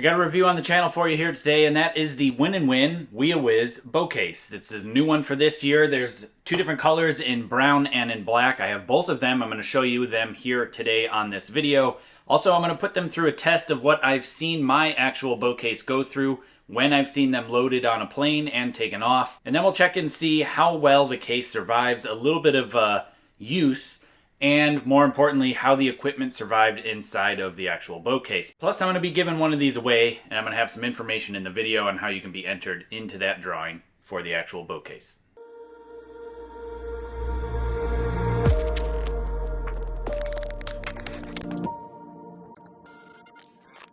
I got a review on the channel for you here today, and that is the Win&Win WIAWIS bow case. It's a new one for this year. There's two different colors, in brown and in black. I have both of them. I'm going to show you them here today on this video. Also, I'm going to put them through a test of what I've seen my actual bow case go through when I've seen them loaded on a plane and taken off. And then we'll check and see how well the case survives a little bit of use, and more importantly, how the equipment survived inside of the actual bow case. Plus, I'm going to be giving one of these away, and I'm going to have some information in the video on how you can be entered into that drawing for the actual bow case.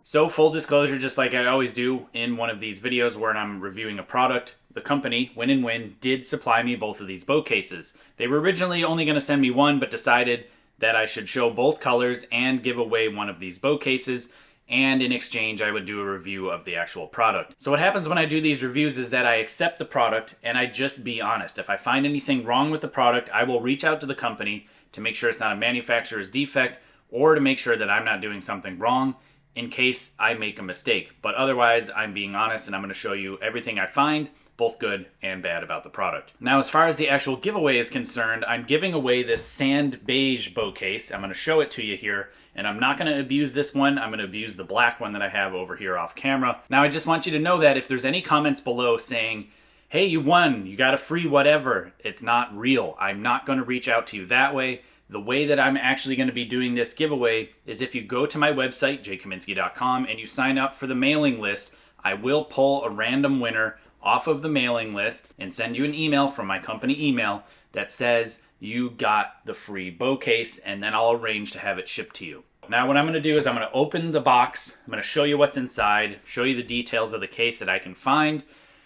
So, full disclosure, just like I always do in one of these videos where I'm reviewing a product, the company, Win&Win, did supply me both of these bow cases. They were originally only going to send me one, but decided that I should show both colors and give away one of these bow cases, and in exchange I would do a review of the actual product. So what happens when I do these reviews is that I accept the product and I just be honest. If I find anything wrong with the product, I will reach out to the company to make sure it's not a manufacturer's defect, or to make sure that I'm not doing something wrong in case I make a mistake. But otherwise, I'm being honest, and I'm going to show you everything I find, both good and bad, about the product. Now, as far as the actual giveaway is concerned, I'm giving away this sand beige bow case. I'm going to show it to you here, and I'm not going to abuse this one. I'm going to abuse the black one that I have over here off camera. Now, I just want you to know that if there's any comments below saying, hey, you won, you got a free whatever, it's not real. I'm not going to reach out to you that way. The way that I'm actually going to be doing this giveaway is if you go to my website, jkaminski.com, and you sign up for the mailing list, I will pull a random winner off of the mailing list and send you an email from my company email that says you got the free bow case, and then I'll arrange to have it shipped to you. Now what I'm going to do is I'm going to open the box, I'm going to show you what's inside, show you the details of the case that I can find,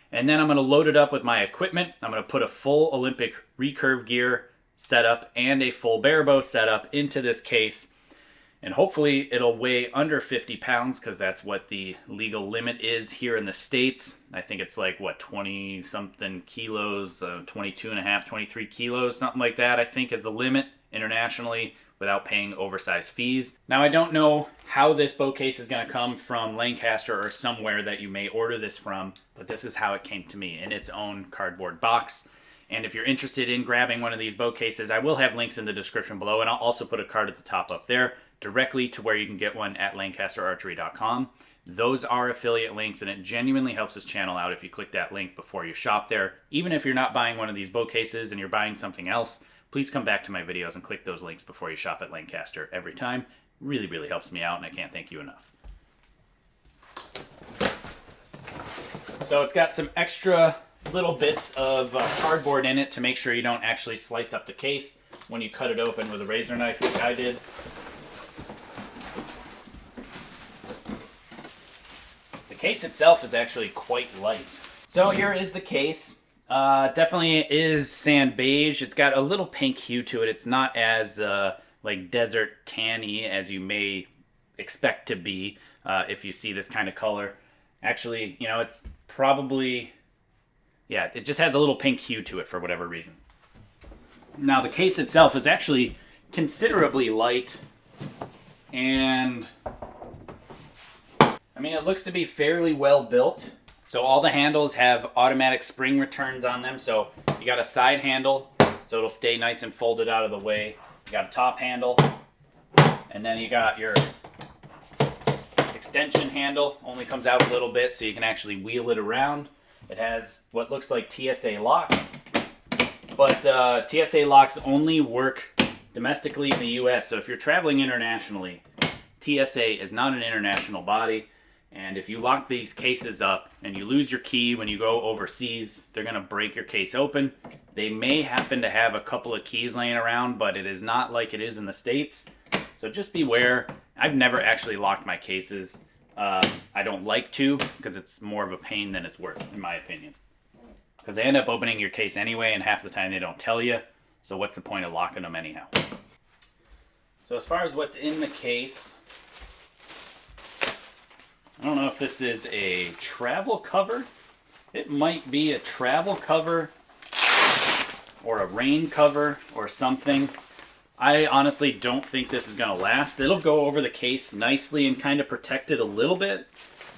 and then I'm going to load it up with my equipment. I'm going to put a full Olympic recurve gear setup and a full bare bow setup into this case, and hopefully it'll weigh under 50 pounds, because that's what the legal limit is here in the States. I think it's like, what, 20 something kilos, 22 and a half, 23 kilos, something like that, I think is the limit internationally, without paying oversized fees. Now, I don't know how this bow case is going to come from Lancaster or somewhere that you may order this from, but this is how it came to me, in its own cardboard box. And if you're interested in grabbing one of these bow cases, I will have links in the description below, and I'll also put a card at the top up there directly to where you can get one at lancasterarchery.com. Those are affiliate links, and it genuinely helps this channel out if you click that link before you shop there. Even if you're not buying one of these bow cases and you're buying something else, please come back to my videos and click those links before you shop at Lancaster every time. Really, really helps me out, and I can't thank you enough. So it's got some extra little bits of cardboard in it to make sure you don't actually slice up the case when you cut it open with a razor knife, like I did. The case itself is actually quite light. So here is the case. Definitely is sand beige. It's got a little pink hue to it. It's not as like desert tanny as you may expect to be if you see this kind of color. Actually, you know, it's probably, yeah, it just has a little pink hue to it for whatever reason. Now, the case itself is actually considerably light, and I mean, it looks to be fairly well built. So all the handles have automatic spring returns on them. So you got a side handle, so it'll stay nice and folded out of the way. You got a top handle, and then you got your extension handle. Only comes out a little bit, so you can actually wheel it around. It has what looks like TSA locks, but TSA locks only work domestically in the US. So if you're traveling internationally, TSA is not an international body. And if you lock these cases up and you lose your key when you go overseas, they're going to break your case open. They may happen to have a couple of keys laying around, but it is not like it is in the States. So just beware. I've never actually locked my cases. I don't like to, because it's more of a pain than it's worth, in my opinion. Because they end up opening your case anyway, and half the time they don't tell you. So what's the point of locking them anyhow? So as far as what's in the case, I don't know if this is a travel cover. It might be a travel cover or a rain cover or something. I honestly don't think this is going to last. It'll go over the case nicely and kind of protect it a little bit,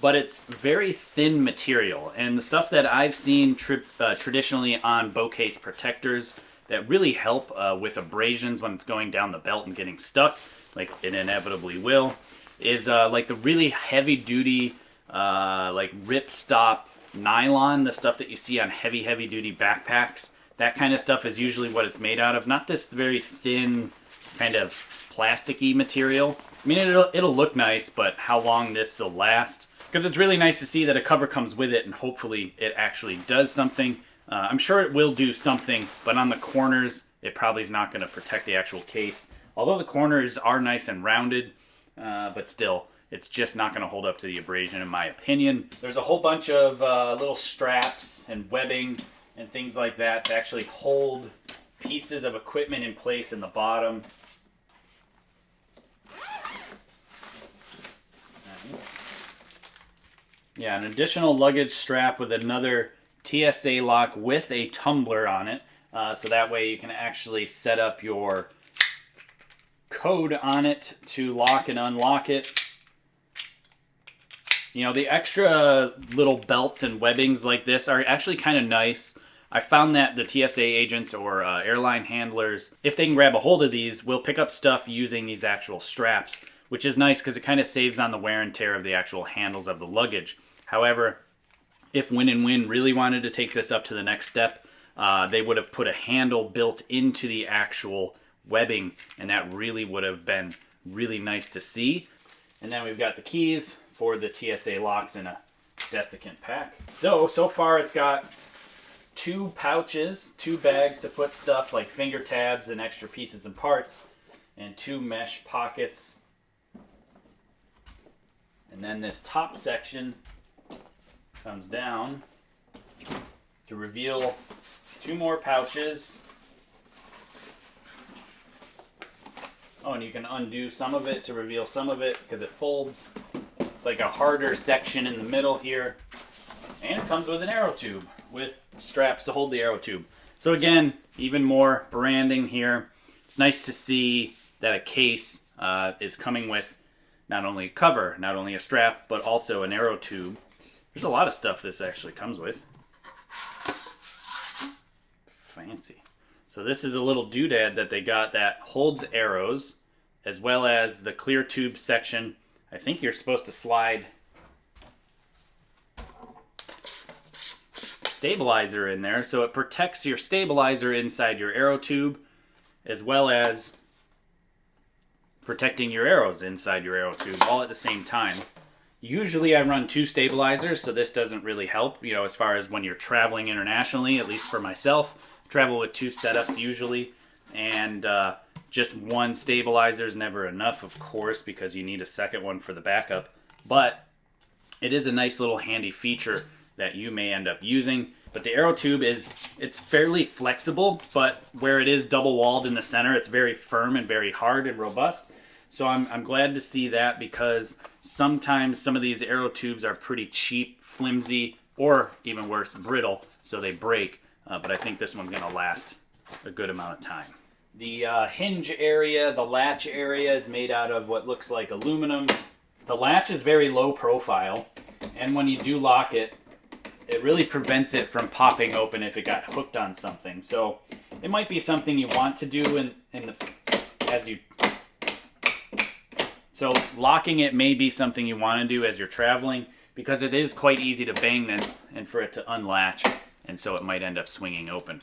but it's very thin material. And the stuff that I've seen traditionally on bow case protectors that really help with abrasions when it's going down the belt and getting stuck, like it inevitably will, is like the really heavy duty like ripstop nylon, the stuff that you see on heavy duty backpacks. That kind of stuff is usually what it's made out of, not this very thin kind of plasticky material. I mean, it'll look nice, but how long this will last? Because it's really nice to see that a cover comes with it, and hopefully it actually does something. I'm sure it will do something, but on the corners, it probably is not going to protect the actual case. Although the corners are nice and rounded, but still, it's just not going to hold up to the abrasion, in my opinion. There's a whole bunch of little straps and webbing and things like that to actually hold pieces of equipment in place in the bottom. Yeah, an additional luggage strap with another TSA lock with a tumbler on it. So that way you can actually set up your code on it to lock and unlock it. You know, the extra little belts and webbings like this are actually kind of nice. I found that the TSA agents or airline handlers, if they can grab a hold of these, will pick up stuff using these actual straps, which is nice because it kind of saves on the wear and tear of the actual handles of the luggage. However, if Win&Win really wanted to take this up to the next step, they would have put a handle built into the actual webbing, and that really would have been really nice to see. And then we've got the keys for the TSA locks in a desiccant pack. So far it's got 2 pouches, 2 bags to put stuff like finger tabs and extra pieces and parts, and 2 mesh pockets. And then this top section comes down to reveal 2 more pouches. Oh, and you can undo some of it to reveal some of it because it folds. It's like a harder section in the middle here. And it comes with an arrow tube with straps to hold the arrow tube. So again, even more branding here. It's nice to see that a case is coming with not only a cover, not only a strap, but also an arrow tube. There's a lot of stuff this actually comes with. Fancy. So this is a little doodad that they got that holds arrows, as well as the clear tube section. I think you're supposed to slide stabilizer in there, so it protects your stabilizer inside your arrow tube, as well as protecting your arrows inside your arrow tube, all at the same time. Usually I run 2 stabilizers, so this doesn't really help, you know, as far as when you're traveling internationally, at least for myself. Travel with 2 setups usually, and just 1 stabilizer is never enough, of course, because you need a second one for the backup. But it is a nice little handy feature that you may end up using. But the arrow tube it's fairly flexible, but where it is double walled in the center, it's very firm and very hard and robust. So I'm glad to see that, because sometimes some of these arrow tubes are pretty cheap, flimsy, or even worse, brittle, so they break. But I think this one's going to last a good amount of time. The hinge area, the latch area, is made out of what looks like aluminum. The latch is very low profile, and when you do lock it, it really prevents it from popping open if it got hooked on something. So it might be something you want to do So locking it may be something you want to do as you're traveling, because it is quite easy to bang this and for it to unlatch, and so it might end up swinging open.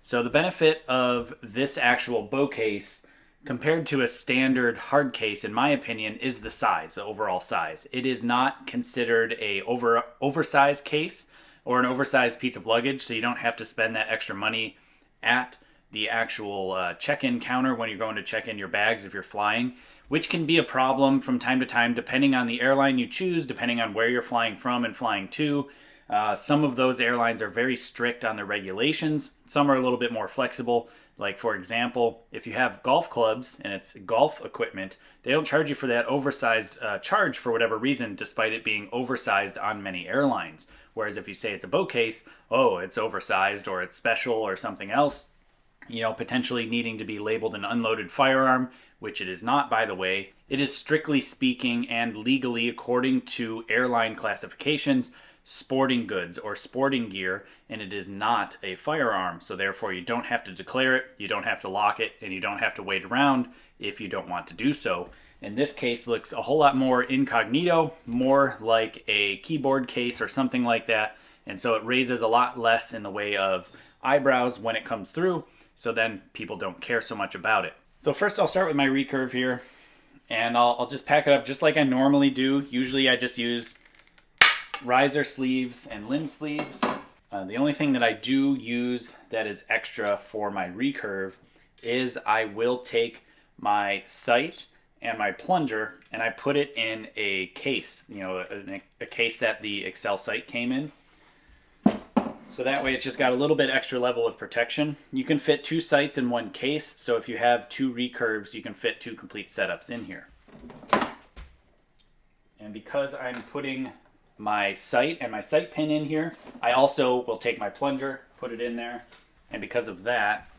So the benefit of this actual bow case compared to a standard hard case, in my opinion, is the size, the overall size. It is not considered a oversized case or an oversized piece of luggage, so you don't have to spend that extra money at the actual check-in counter when you're going to check in your bags if you're flying, which can be a problem from time to time depending on the airline you choose, depending on where you're flying from and flying to. Some of those airlines are very strict on their regulations. Some are a little bit more flexible. Like, for example, if you have golf clubs and it's golf equipment, they don't charge you for that oversized charge for whatever reason, despite it being oversized on many airlines. Whereas if you say it's a bow case, oh, it's oversized or it's special or something else, potentially needing to be labeled an unloaded firearm, which it is not, by the way. It is strictly speaking and legally, according to airline classifications, sporting goods or sporting gear, and it is not a firearm. So therefore you don't have to declare it, you don't have to lock it, and you don't have to wait around if you don't want to do so. In this case, looks a whole lot more incognito, more like a keyboard case or something like that, and so it raises a lot less in the way of eyebrows when it comes through, so then people don't care so much about it. So first I'll start with my recurve here, and I'll just pack it up just like I normally do. Usually I just use riser sleeves and limb sleeves. The only thing that I do use that is extra for my recurve is I will take my sight and my plunger and I put it in a case, a case that the Excel sight came in. So that way it's just got a little bit extra level of protection. You can fit 2 sights in one case, so if you have 2 recurves, you can fit 2 complete setups in here. And because I'm putting my sight and my sight pin in here, I also will take my plunger, put it in there, and because of that,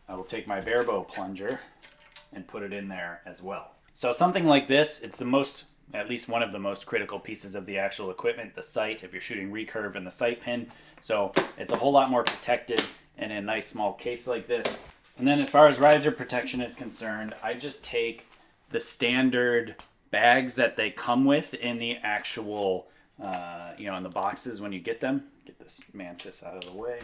I will take my bare bow plunger and put it in there as well. So something like this, it's at least one of the most critical pieces of the actual equipment, the sight, if you're shooting recurve, and the sight pin. So it's a whole lot more protected in a nice small case like this. And then as far as riser protection is concerned, I just take the standard bags that they come with in the actual, in the boxes when you get them. Get this mantis out of the way.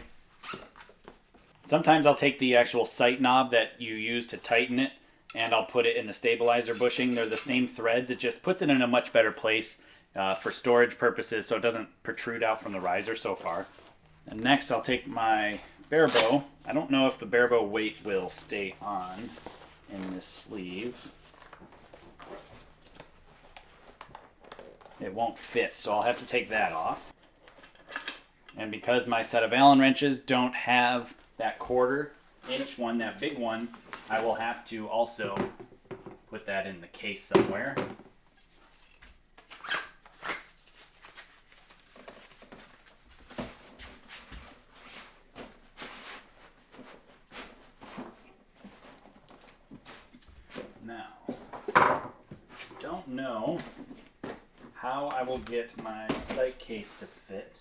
Sometimes I'll take the actual sight knob that you use to tighten it, and I'll put it in the stabilizer bushing. They're the same threads. It just puts it in a much better place for storage purposes so it doesn't protrude out from the riser so far. And next I'll take my bare bow. I don't know if the bare bow weight will stay on in this sleeve. It won't fit, so I'll have to take that off. And because my set of Allen wrenches don't have that 1/4 inch one, that big one, I will have to also put that in the case somewhere. Now, don't know how I will get my sight case to fit.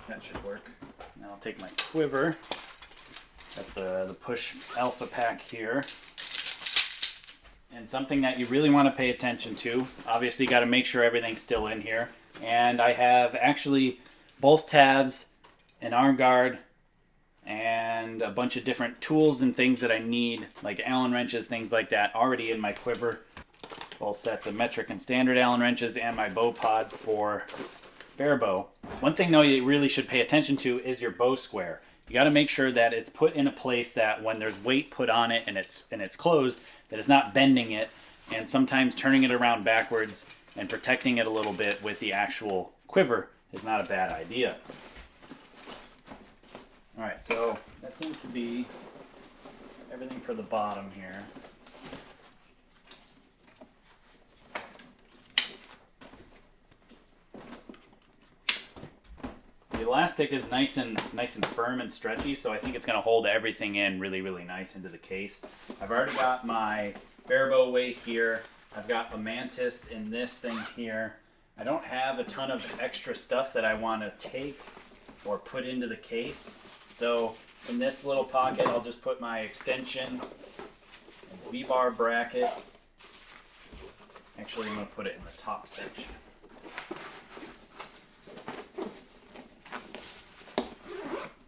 That should work. Now I'll take my quiver, got the push alpha pack here, and something that you really want to pay attention to. Obviously, you got to make sure everything's still in here. And I have actually both tabs, an arm guard, and a bunch of different tools and things that I need, like Allen wrenches, things like that, already in my quiver. Both sets of metric and standard Allen wrenches, and my bow pod for bare bow. One thing though you really should pay attention to is your bow square. You got to make sure that it's put in a place that when there's weight put on it and it's closed, that it's not bending it, and sometimes turning it around backwards and protecting it a little bit with the actual quiver is not a bad idea. Alright, so that seems to be everything for the bottom here. The elastic is nice and firm and stretchy, so I think it's going to hold everything in really, really nice into the case. I've already got my bare bow weight here. I've got a mantis in this thing here. I don't have a ton of extra stuff that I want to take or put into the case. So in this little pocket, I'll just put my extension, a V-bar bracket. Actually, I'm going to put it in the top section.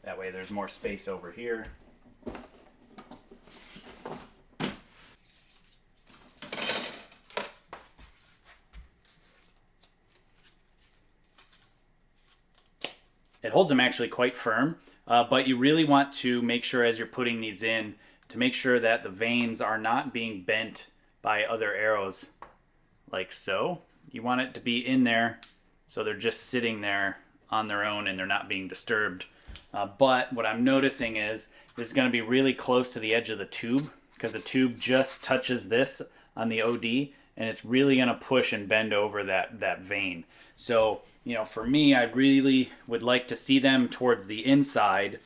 That way there's more space over here. It holds them actually quite firm, but you really want to make sure as you're putting these in to make sure that the vanes are not being bent by other arrows like so. You want it to be in there so they're just sitting there on their own and they're not being disturbed. But what I'm noticing is this is going to be really close to the edge of the tube because the tube just touches this on the OD, and it's really going to push and bend over that vane. So, you know, for me, I really would like to see them towards the inside,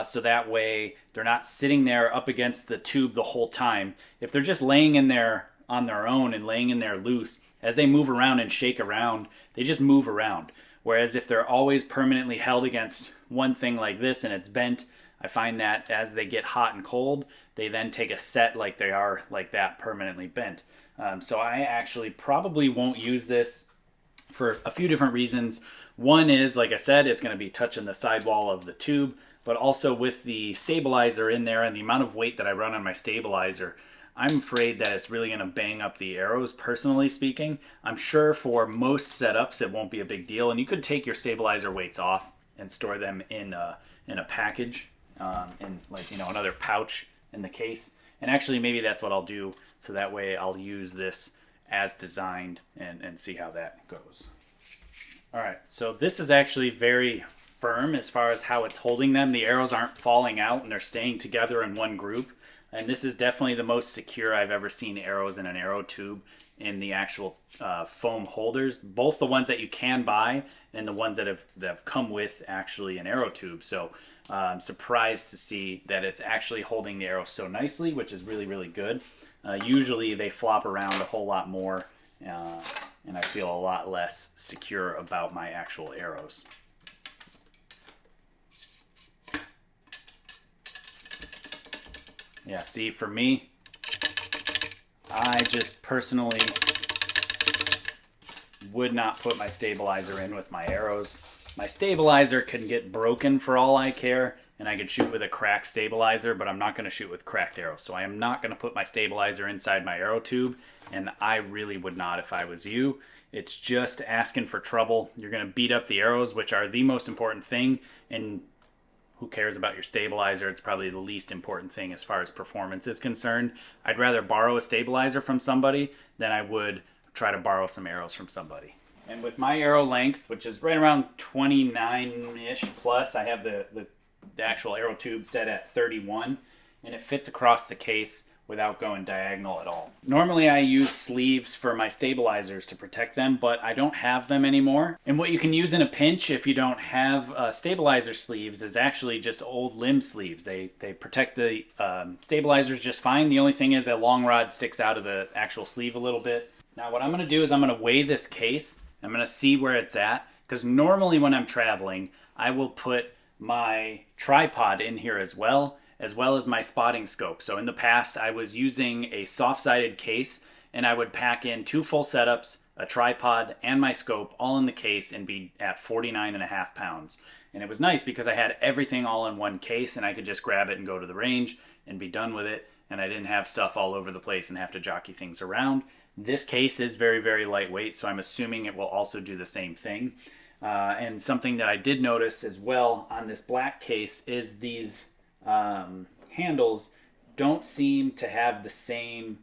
so that way they're not sitting there up against the tube the whole time. If they're just laying in there on their own and laying in there loose, as they move around and shake around, they just move around. Whereas if they're always permanently held against one thing like this and it's bent, I find that as they get hot and cold, they then take a set like they are like that, permanently bent. So I actually probably won't use this for a few different reasons. One is, like I said, it's going to be touching the sidewall of the tube, but also with the stabilizer in there and the amount of weight that I run on my stabilizer, I'm afraid that it's really going to bang up the arrows, personally speaking. I'm sure for most setups it won't be a big deal, and you could take your stabilizer weights off and store them in a package, in, like, you know, another pouch in the case. And actually maybe that's what I'll do, so that way I'll use this as designed and see how that goes. All right, so this is actually very firm as far as how it's holding them. The arrows aren't falling out and they're staying together in one group. And this is definitely the most secure I've ever seen arrows in an arrow tube, in the actual foam holders, both the ones that you can buy and the ones that have come with actually an arrow tube. So I'm surprised to see that it's actually holding the arrow so nicely, which is really, really good. Usually they flop around a whole lot more, and I feel a lot less secure about my actual arrows. Yeah, see, for me, I just personally would not put my stabilizer in with my arrows. My stabilizer can get broken for all I care, and I could shoot with a cracked stabilizer, but I'm not going to shoot with cracked arrows. So I am not going to put my stabilizer inside my arrow tube, and I really would not if I was you. It's just asking for trouble. You're going to beat up the arrows, which are the most important thing, and who cares about your stabilizer? It's probably the least important thing as far as performance is concerned. I'd rather borrow a stabilizer from somebody than I would try to borrow some arrows from somebody. And with my arrow length, which is right around 29-ish plus, I have the actual arrow tube set at 31, and it fits across the case without going diagonal at all. Normally I use sleeves for my stabilizers to protect them, but I don't have them anymore. And what you can use in a pinch if you don't have stabilizer sleeves is actually just old limb sleeves. They protect the stabilizers just fine. The only thing is a long rod sticks out of the actual sleeve a little bit. Now what I'm going to do is I'm going to weigh this case. I'm going to see where it's at, because normally when I'm traveling I will put my tripod in here as well as my spotting scope. So in the past, I was using a soft-sided case, and I would pack in 2 full setups, a tripod, and my scope all in the case and be at 49.5 pounds. And it was nice because I had everything all in one case, and I could just grab it and go to the range and be done with it, and I didn't have stuff all over the place and have to jockey things around. This case is very, very lightweight, so I'm assuming it will also do the same thing. And something that I did notice as well on this black case is these handles don't seem to have the same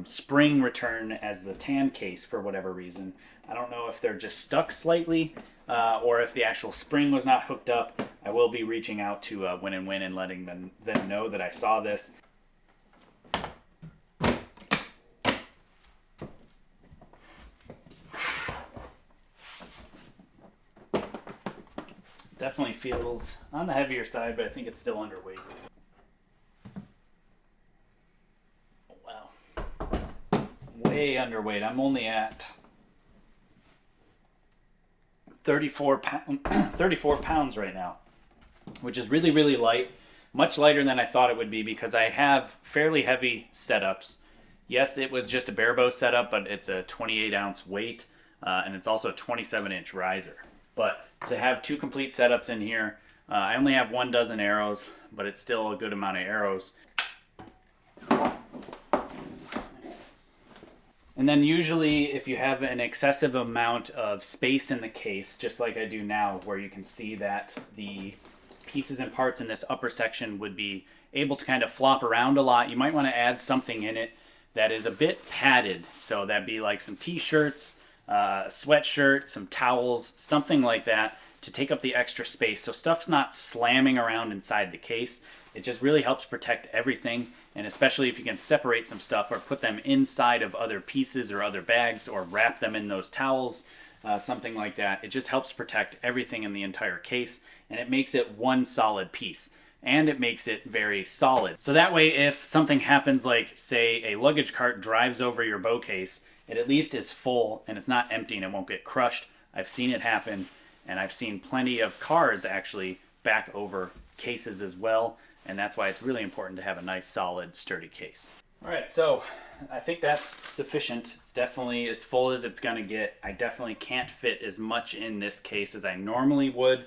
spring return as the tan case for whatever reason. I don't know if they're just stuck slightly or if the actual spring was not hooked up. I will be reaching out to Win&Win and letting them know that I saw this. Definitely feels on the heavier side, but I think it's still underweight. Wow. Way underweight. I'm only at 34 pounds right now, which is really, really light. Much lighter than I thought it would be because I have fairly heavy setups. Yes, it was just a bare bow setup, but it's a 28-ounce weight, and it's also a 27-inch riser. But to have 2 complete setups in here, I only have 1 dozen arrows, but it's still a good amount of arrows. And then usually if you have an excessive amount of space in the case, just like I do now, where you can see that the pieces and parts in this upper section would be able to kind of flop around a lot, you might want to add something in it that is a bit padded. So that'd be like some t-shirts, a sweatshirt, some towels, something like that to take up the extra space so stuff's not slamming around inside the case. It just really helps protect everything, and especially if you can separate some stuff or put them inside of other pieces or other bags or wrap them in those towels, something like that. It just helps protect everything in the entire case, and it makes it one solid piece. And it makes it very solid. So that way, if something happens, like say a luggage cart drives over your bow case, it at least is full and it's not empty and it won't get crushed. I've seen it happen, and I've seen plenty of cars actually back over cases as well, and that's why it's really important to have a nice, solid, sturdy case. All right, so I think that's sufficient. It's definitely as full as it's gonna get. I definitely can't fit as much in this case as I normally would,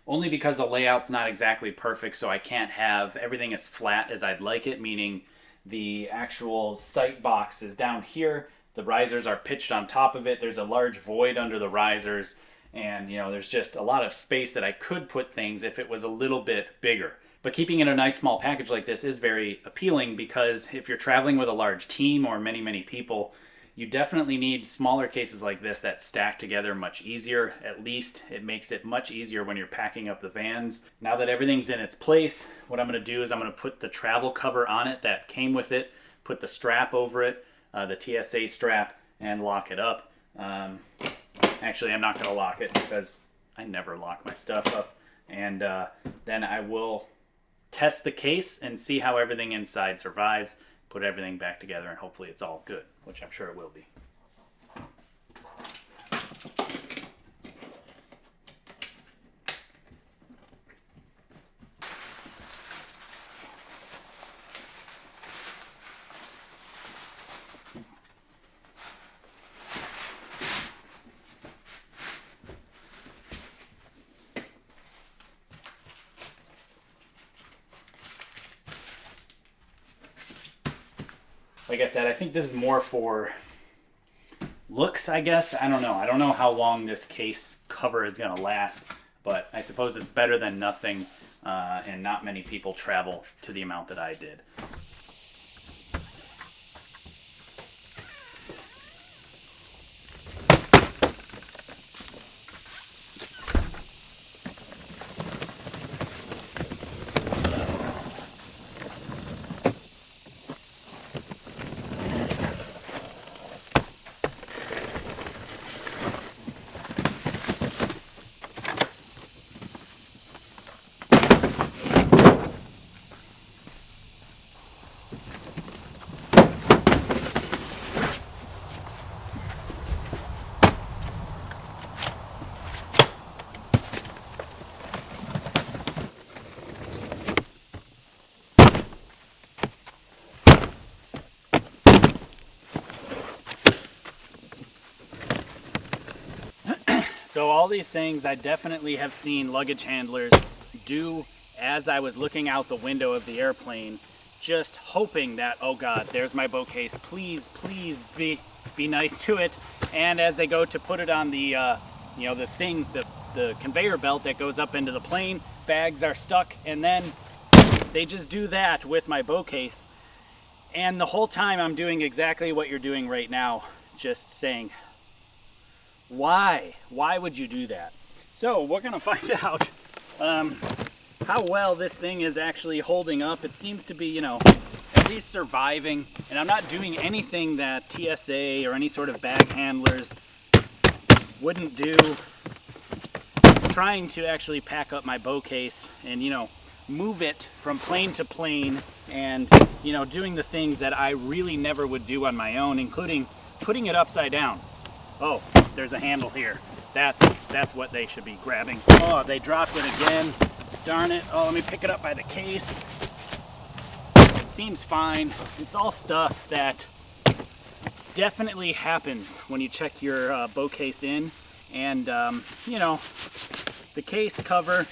only because the layout's not exactly perfect, so I can't have everything as flat as I'd like it, meaning the actual sight box is down here, the risers are pitched on top of it, there's a large void under the risers, and there's just a lot of space that I could put things if it was a little bit bigger. But keeping it a nice small package like this is very appealing, because if you're traveling with a large team or many people, you definitely need smaller cases like this that stack together much easier. At least it makes it much easier when you're packing up the vans. Now that everything's in its place, what I'm going to do is I'm going to put the travel cover on it that came with it, put the strap over it, the TSA strap, and lock it up. Actually, I'm not going to lock it because I never lock my stuff up. And then I will test the case and see how everything inside survives, put everything back together, and hopefully it's all good, which I'm sure it will be. Like I said, I think this is more for looks, I guess. I don't know. I don't know how long this case cover is going to last, but I suppose it's better than nothing, and not many people travel to the amount that I did. So all these things I definitely have seen luggage handlers do as I was looking out the window of the airplane, just hoping that, oh God, there's my bow case, please be nice to it. And as they go to put it on the the conveyor belt that goes up into the plane, bags are stuck, and then they just do that with my bow case. And the whole time I'm doing exactly what you're doing right now, just saying, why would you do that? So we're gonna find out how well this thing is actually holding up. It seems to be, at least surviving, and I'm not doing anything that TSA or any sort of bag handlers wouldn't do. I'm trying to actually pack up my bow case and move it from plane to plane, and doing the things that I really never would do on my own, including putting it upside down. Oh, there's a handle here. That's what they should be grabbing. Oh, they dropped it again. Darn it. Oh, let me pick it up by the case. Seems fine. It's all stuff that definitely happens when you check your bow case in. And, the case cover,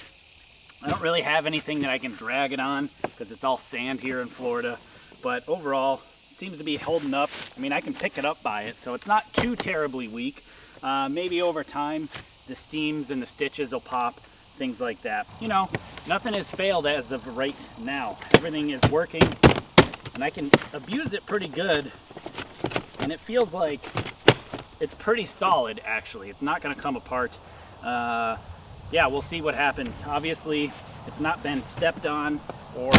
I don't really have anything that I can drag it on because it's all sand here in Florida. But overall, seems to be holding up. I mean, I can pick it up by it, so it's not too terribly weak. Maybe over time, the seams and the stitches will pop, things like that. Nothing has failed as of right now. Everything is working, and I can abuse it pretty good, and it feels like it's pretty solid, actually. It's not going to come apart. yeah, we'll see what happens. Obviously, it's not been stepped on or,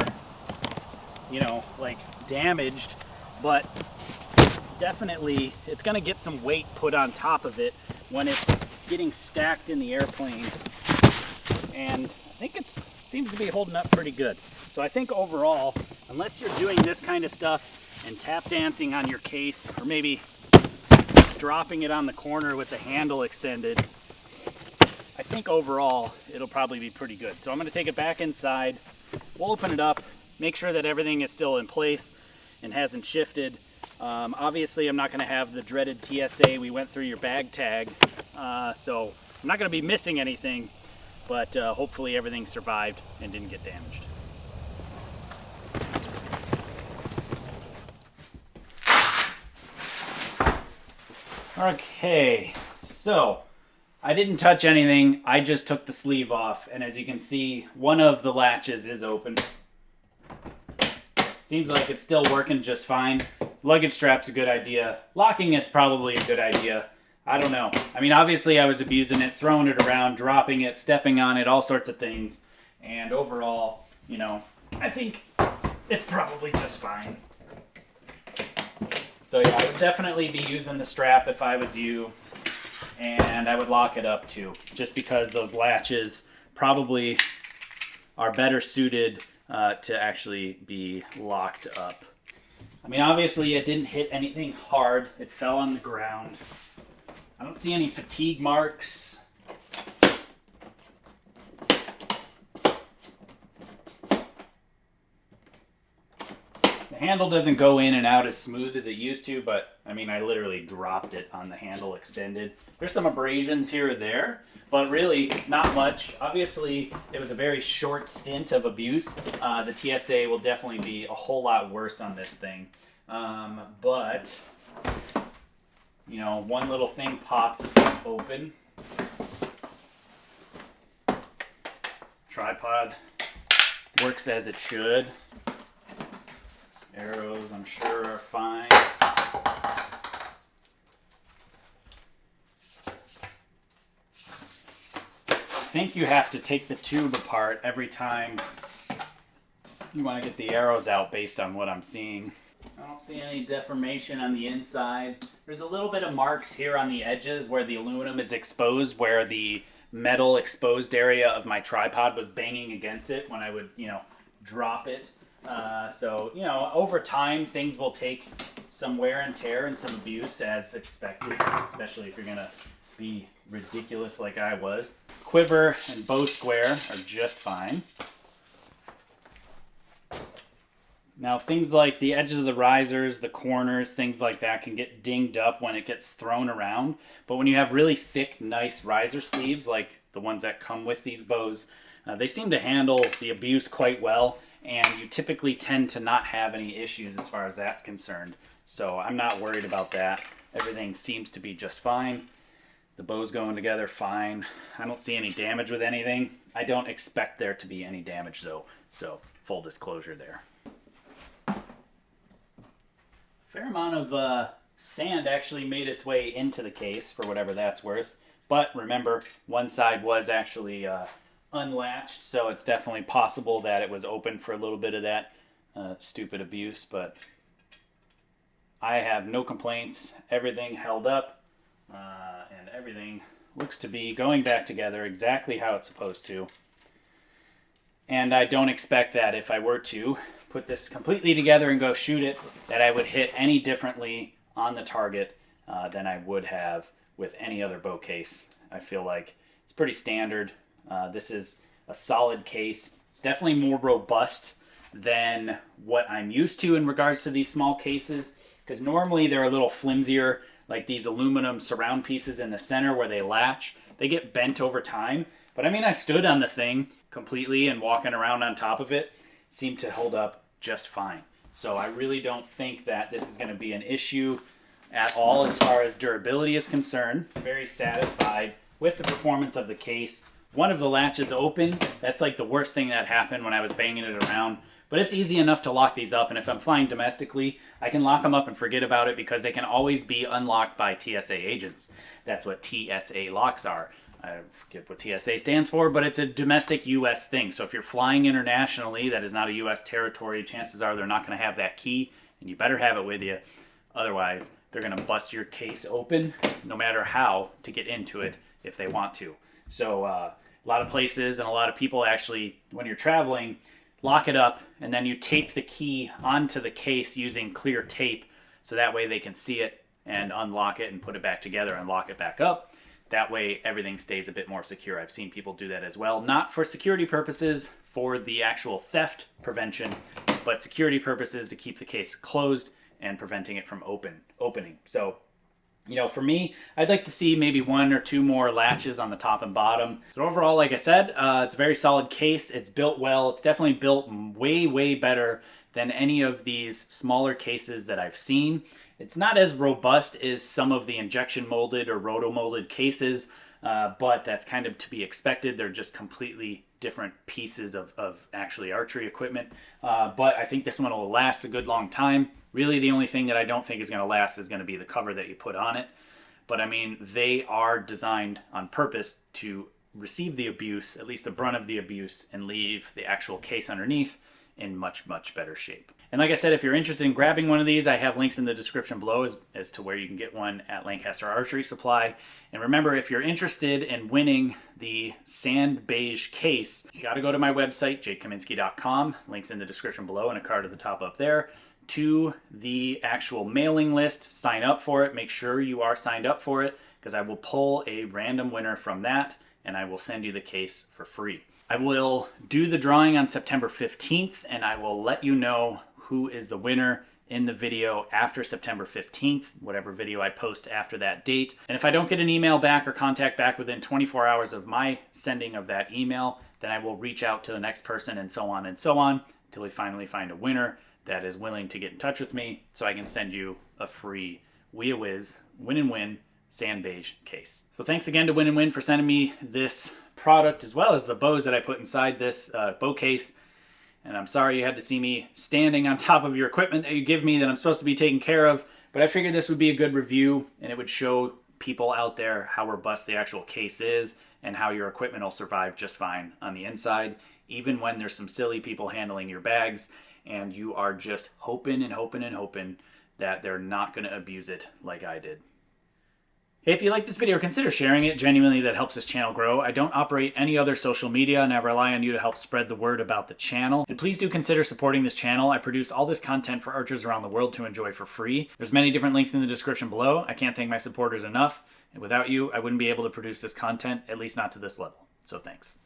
you know, like damaged, but definitely it's going to get some weight put on top of it when it's getting stacked in the airplane. And I think it seems to be holding up pretty good. So I think overall, unless you're doing this kind of stuff and tap dancing on your case, or maybe dropping it on the corner with the handle extended, I think overall it'll probably be pretty good. So I'm going to take it back inside. We'll open it up, make sure that everything is still in place and hasn't shifted. Obviously I'm not going to have the dreaded TSA, we went through your bag tag, so I'm not going to be missing anything, but hopefully everything survived and didn't get damaged. Okay, so I didn't touch anything, I just took the sleeve off, and as you can see, one of the latches is open. Seems like it's still working just fine. Luggage strap's a good idea. Locking it's probably a good idea. I don't know. I mean, obviously I was abusing it, throwing it around, dropping it, stepping on it, all sorts of things. And overall, you know, I think it's probably just fine. So yeah, I would definitely be using the strap if I was you. And I would lock it up too, just because those latches probably are better suited to actually be locked up. I mean, obviously it didn't hit anything hard. It fell on the ground. I don't see any fatigue marks. The handle doesn't go in and out as smooth as it used to, but I mean, I literally dropped it on the handle extended. There's some abrasions here or there, but really not much. Obviously, it was a very short stint of abuse. The TSA will definitely be a whole lot worse on this thing. But, you know, one little thing popped open. Tripod works as it should. Arrows, I'm sure, are fine. I think you have to take the tube apart every time you want to get the arrows out based on what I'm seeing. I don't see any deformation on the inside. There's a little bit of marks here on the edges where the aluminum is exposed, where the metal exposed area of my tripod was banging against it when I would, you know, drop it. So, you know, over time things will take some wear and tear and some abuse as expected, especially if you're going to be ridiculous like I was. Quiver and bow square are just fine. Now things like the edges of the risers, the corners, things like that can get dinged up when it gets thrown around. But when you have really thick, nice riser sleeves like the ones that come with these bows, they seem to handle the abuse quite well. And you typically tend to not have any issues as far as that's concerned. So I'm not worried about that. Everything seems to be just fine. The bow's going together fine. I don't see any damage with anything. I don't expect there to be any damage though. So full disclosure there. Fair amount of sand actually made its way into the case for whatever that's worth. But remember, one side was actually unlatched, so it's definitely possible that it was open for a little bit of that stupid abuse, but I have no complaints. Everything held up, and everything looks to be going back together exactly how it's supposed to. And I don't expect that if I were to put this completely together and go shoot it, that I would hit any differently on the target than I would have with any other bow case. I feel like it's pretty standard. This is a solid case. It's definitely more robust than what I'm used to in regards to these small cases, because normally they're a little flimsier, like these aluminum surround pieces in the center where they latch. They get bent over time. But I mean, I stood on the thing completely and walking around on top of it seemed to hold up just fine. So I really don't think that this is going to be an issue at all as far as durability is concerned. I'm very satisfied with the performance of the case. One of the latches open. That's like the worst thing that happened when I was banging it around. But it's easy enough to lock these up, and if I'm flying domestically, I can lock them up and forget about it because they can always be unlocked by TSA agents. That's what TSA locks are. I forget what TSA stands for, but it's a domestic U.S. thing. So if you're flying internationally, that is not a U.S. territory, chances are they're not going to have that key, and you better have it with you. Otherwise, they're going to bust your case open, no matter how, to get into it if they want to. So a lot of places and a lot of people actually, when you're traveling, lock it up, and then you tape the key onto the case using clear tape, so that way they can see it and unlock it and put it back together and lock it back up. That way everything stays a bit more secure. I've seen people do that as well, not for security purposes, for the actual theft prevention, but security purposes to keep the case closed and preventing it from opening. So, you know, for me, I'd like to see maybe 1 or 2 more latches on the top and bottom. So overall, like I said, it's a very solid case. It's built well. It's definitely built way, way better than any of these smaller cases that I've seen. It's not as robust as some of the injection molded or roto-molded cases, but that's kind of to be expected. They're just completely different pieces of actually archery equipment. But I think this one will last a good long time. Really, the only thing that I don't think is going to last is going to be the cover that you put on it. But I mean, they are designed on purpose to receive the abuse, at least the brunt of the abuse, and leave the actual case underneath in much, much better shape. And like I said, if you're interested in grabbing one of these, I have links in the description below as to where you can get one at Lancaster Archery Supply. And remember, if you're interested in winning the sand beige case, you got to go to my website, jakekaminski.com. Links in the description below and a card at the top up there, to the actual mailing list. Sign up for it. Make sure you are signed up for it, because I will pull a random winner from that and I will send you the case for free. I will do the drawing on September 15th, and I will let you know who is the winner in the video after September 15th, whatever video I post after that date. And if I don't get an email back or contact back within 24 hours of my sending of that email, then I will reach out to the next person and so on until we finally find a winner that is willing to get in touch with me so I can send you a free WIAWIS Win&Win Sand Beige case. So thanks again to Win&Win for sending me this product, as well as the bows that I put inside this bow case. And I'm sorry you had to see me standing on top of your equipment that you give me that I'm supposed to be taking care of, but I figured this would be a good review and it would show people out there how robust the actual case is and how your equipment will survive just fine on the inside, even when there's some silly people handling your bags and you are just hoping and hoping and hoping that they're not going to abuse it like I did. Hey, if you like this video, consider sharing it. Genuinely, that helps this channel grow. I don't operate any other social media, and I rely on you to help spread the word about the channel. And please do consider supporting this channel. I produce all this content for archers around the world to enjoy for free. There's many different links in the description below. I can't thank my supporters enough. And without you, I wouldn't be able to produce this content, at least not to this level. So thanks.